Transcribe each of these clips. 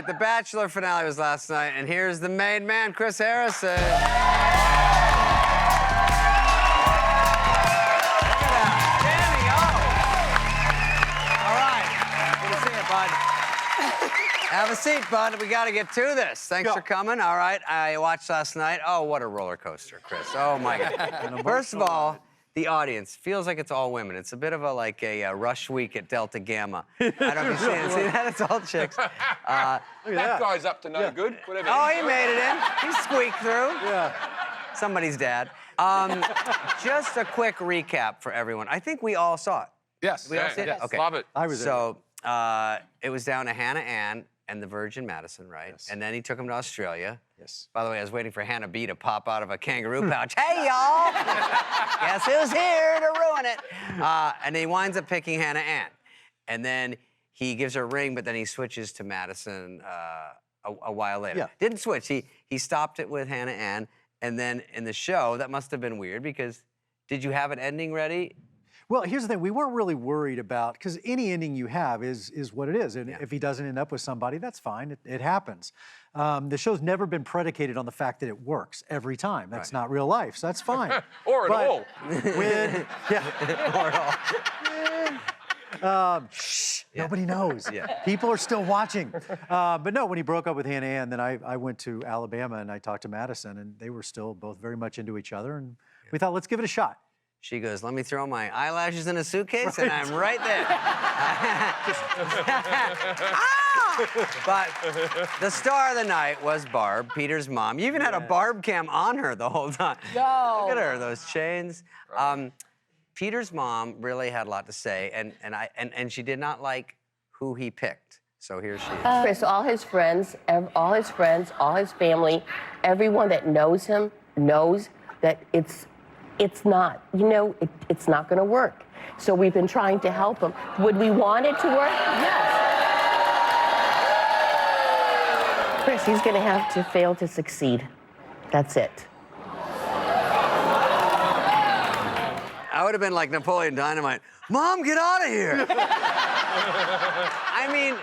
The Bachelor finale was last night, and here's the main man, Chris Harrison. Look at that, standing up. All right, good to see you, bud. Have a seat, bud. We got to get to this. Thanks for coming. All right, I watched last night. Oh, what a roller coaster, Chris. Oh, my God. First of all, the audience feels like it's all women. It's a bit of a rush week at Delta Gamma. I don't know if you see that. It's all chicks. That guy's up to no good. Whatever. Oh, he made it in. He squeaked through. Yeah. Somebody's dad. Just a quick recap for everyone. I think we all saw it. Yes. We all see it? Yes. Okay. Love it. I was So it was down to Hannah Ann and the Virgin Madison, right? Yes. And then he took him to Australia. Yes. By the way, I was waiting for Hannah B to pop out of a kangaroo pouch. Hey, y'all! Guess who's here to ruin it? And he winds up picking Hannah Ann. And then he gives her a ring, but then he switches to Madison a while later. Yeah. Didn't switch. He stopped it with Hannah Ann. And then in the show, that must have been weird because did you have an ending ready? Well, here's the thing. We weren't really worried about, because any ending you have is what it is. And if he doesn't end up with somebody, that's fine. It happens. The show's never been predicated on the fact that it works every time. That's not real life, so that's fine. Or at all. When, Or at all. Nobody knows. People are still watching. But no, when he broke up with Hannah Ann, then I went to Alabama and I talked to Madison, and they were still both very much into each other. And we thought, let's give it a shot. She goes, let me throw my eyelashes in a suitcase, and I'm right there. But the star of the night was Barb, Peter's mom. You even had a Barb cam on her the whole time. No. Look at her, those chains. Peter's mom really had a lot to say, and she did not like who he picked. So here she is. Chris, all his friends, all his family, everyone that knows him knows that it's not, it's not going to work. So we've been trying to help him. Would we want it to work? Yes. Chris, he's going to have to fail to succeed. That's it. I would have been like Napoleon Dynamite. Mom, get out of here! I mean,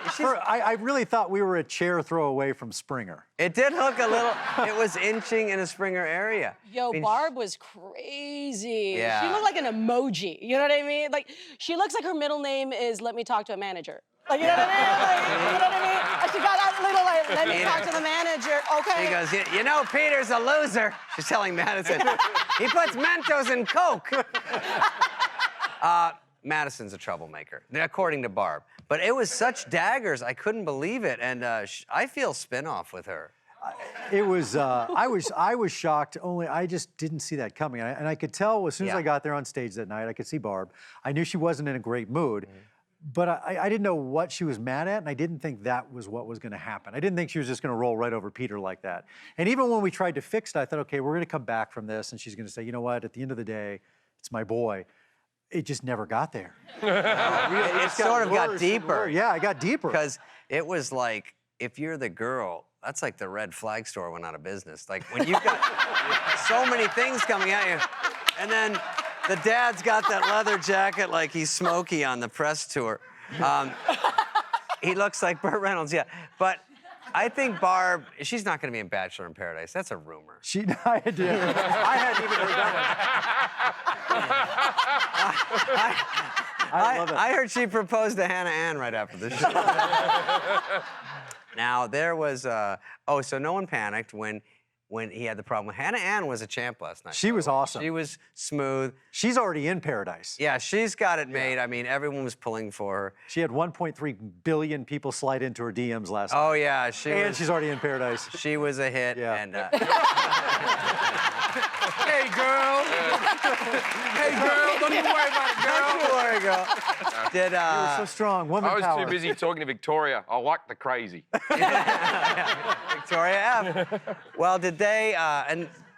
I really thought we were a chair throw away from Springer. it did look a little, it was inching in a Springer area. Yo, I mean, Barb was crazy. Yeah. She looked like an emoji. You know what I mean? Like, she looks like her middle name is "Let me talk to a manager." Like, you know what I mean? Like, you know what I mean? And she got that little like, "Let me talk to the manager." Okay. He goes, you know, Peter's a loser. She's telling Madison. He puts Mentos in Coke. Madison's a troublemaker, according to Barb. But it was such daggers, I couldn't believe it. And I feel spin-off with her. It was, I was shocked, only I just didn't see that coming. And I could tell as soon as I got there on stage that night, I could see Barb. I knew she wasn't in a great mood, but I didn't know what she was mad at, and I didn't think that was what was gonna happen. I didn't think she was just gonna roll right over Peter like that. And even when we tried to fix it, I thought, okay, we're gonna come back from this, and she's gonna say, you know what, at the end of the day, it's my boy. It just never got there. It sort of got deeper. Yeah, it got deeper. Because it was like, if you're the girl, that's like the red flag store went out of business. Like when you've got so many things coming at you, and then the dad's got that leather jacket like he's Smokey on the press tour. He looks like Burt Reynolds, yeah. But I think Barb, she's not going to be in Bachelor in Paradise. That's a rumor. I hadn't even heard that one. I heard she proposed to Hannah Ann right after the show. Now, there was, so no one panicked when he had the problem. Hannah Ann was a champ last night. She was awesome. She was smooth. She's already in Paradise. Yeah, she's got it made. I mean, everyone was pulling for her. She had 1.3 billion people slide into her DMs last night. Oh, yeah. She's already in Paradise. She was a hit. Yeah. And, Hey, girl. Hey, girl. Don't even worry about it, girl. don't you worry, girl. Did, You were so strong. Woman I was power. too busy talking to Victoria. I like the crazy. Victoria F. Well, did they,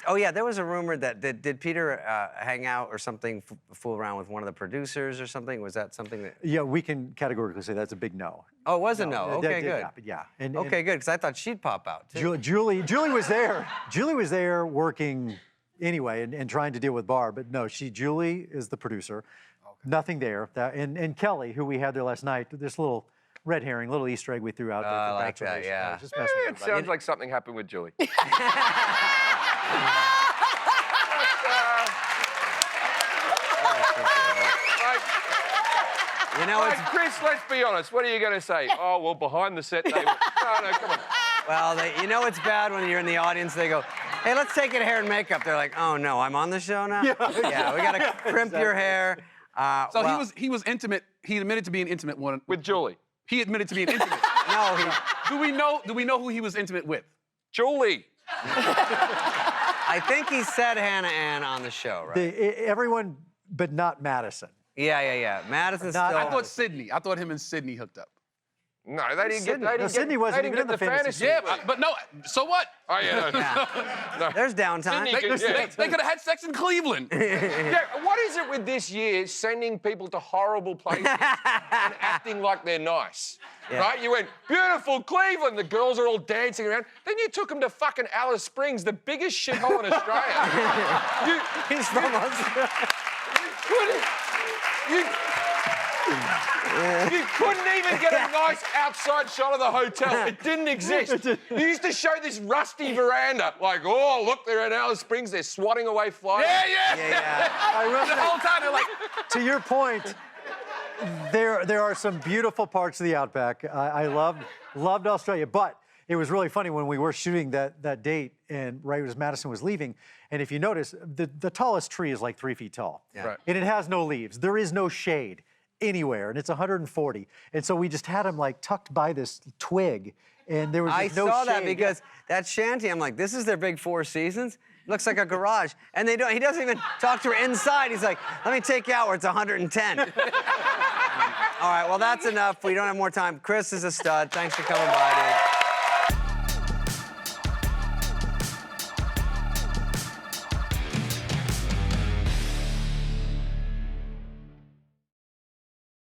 oh yeah, there was a rumor that, did Peter hang out or something, fool around with one of the producers or something? Was that something that? Yeah, we can categorically say that's a big no. Oh, it was a no. That Okay, did good. happen, yeah. And, Okay, good, because I thought she'd pop out, too. Julie was there. Julie was there working anyway and trying to deal with Barb, but no, Julie is the producer. Okay. Nothing there. And Kelly, who we had there last night, this little red herring, little Easter egg we threw out there. I for like that, Bachelor Nation. yeah. Just messing with It everybody. sounds like something happened with Julie. You know, it's Chris, let's be honest. What are you going to say? Oh, well, behind the set, they were... No, come on. well, you know it's bad when you're in the audience. They go, "Hey, let's take it hair and makeup." They're like, "Oh no, I'm on the show now." Yeah, we gotta crimp your hair. So well, he was intimate. He admitted to being intimate one With Julie. He admitted to being intimate. no, Do we know who he was intimate with? Julie. I think he said Hannah Ann on the show, right? Everyone, but not Madison. Yeah. Madison's Not- still. I thought Sydney. I thought him and Sydney hooked up. No, they didn't Sydney. get... They No, didn't Sydney get, wasn't they even didn't in get the fantasy Yeah, league. but no. So what? Oh, yeah, no. Yeah. No. There's downtime. Sydney They could have had sex in Cleveland. Yeah, what is it with this year sending people to horrible places and acting like they're nice? Yeah. Right? You went, beautiful Cleveland, the girls are all dancing around. Then you took them to fucking Alice Springs, the biggest shithole in Australia. He's from Australia. You couldn't even get a nice outside shot of the hotel. It didn't exist. You used to show this rusty veranda, like, oh, look, they're in Alice Springs, they're swatting away flies. Yeah. I will The say, whole time they're like, to your point, there are some beautiful parts of the Outback. I loved Australia, but it was really funny when we were shooting that date, and right as Madison was leaving. And if you notice, the tallest tree is like 3 feet tall, Right. and it has no leaves. There is no shade anywhere, and it's 140. And so we just had him like tucked by this twig, and there was I just no saw that shade. because that shanty, I'm like, this is their big 4 seasons? Looks like a garage. And he doesn't even talk to her inside. He's like, let me take you out where it's 110. All right, well, that's enough. We don't have more time. Chris is a stud. Thanks for coming by, dude.